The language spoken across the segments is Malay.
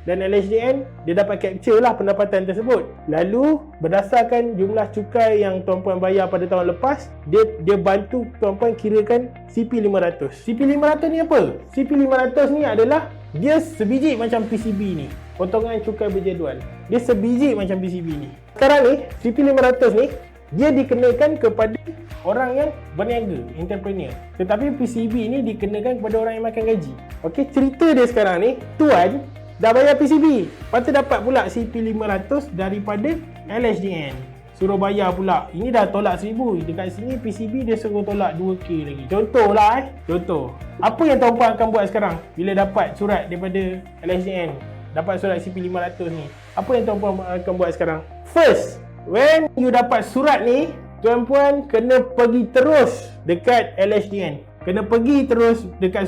dan LHDN, dia dapat capture lah pendapatan tersebut. Lalu berdasarkan jumlah cukai yang tuan-puan bayar pada tahun lepas, dia bantu tuan-puan kirakan CP500. CP500 ni apa? CP500 ni adalah dia sebiji macam PCB ni, potongan cukai berjadual. Dia sebiji macam PCB ni. Sekarang ni CP500 ni dia dikenakan kepada orang yang berniaga, entrepreneur. Tetapi PCB ni dikenakan kepada orang yang makan gaji. Okey, cerita dia sekarang ni, tuan dah bayar PCB, lepas tu dapat pula CP500 daripada LHDN. Suruh bayar pula. Ini dah tolak 1000. Dekat sini PCB dia suruh tolak 2K lagi. Contohlah Contoh. Apa yang tuan-puan akan buat sekarang bila dapat surat daripada LHDN, dapat surat CP500 ni? Apa yang tuan-puan akan buat sekarang? First, when you dapat surat ni, tuan-puan kena pergi terus dekat LHDN. Kena pergi terus dekat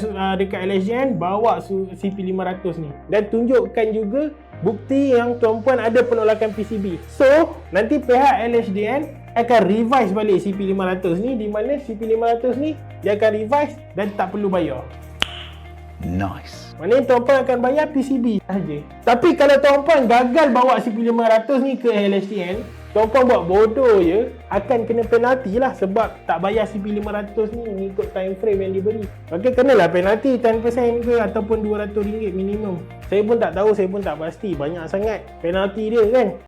LHDN, bawa CP500 ni dan tunjukkan juga bukti yang tuan-puan ada penolakan PCB. So, nanti pihak LHDN akan revise balik CP500 ni, di mana CP500 ni dia akan revise dan tak perlu bayar. Nice. Maknanya tuan-puan akan bayar PCB sahaja. Tapi kalau tuan-puan gagal bawa CP500 ni ke LHDN, tuan-puan buat bodoh je, akan kena penalti lah sebab tak bayar CP500 ni mengikut time frame yang diberi. Maka kenalah penalti 10% ke ataupun RM200 minimum. Saya pun tak tahu, saya pun tak pasti. Banyak sangat penalti dia kan.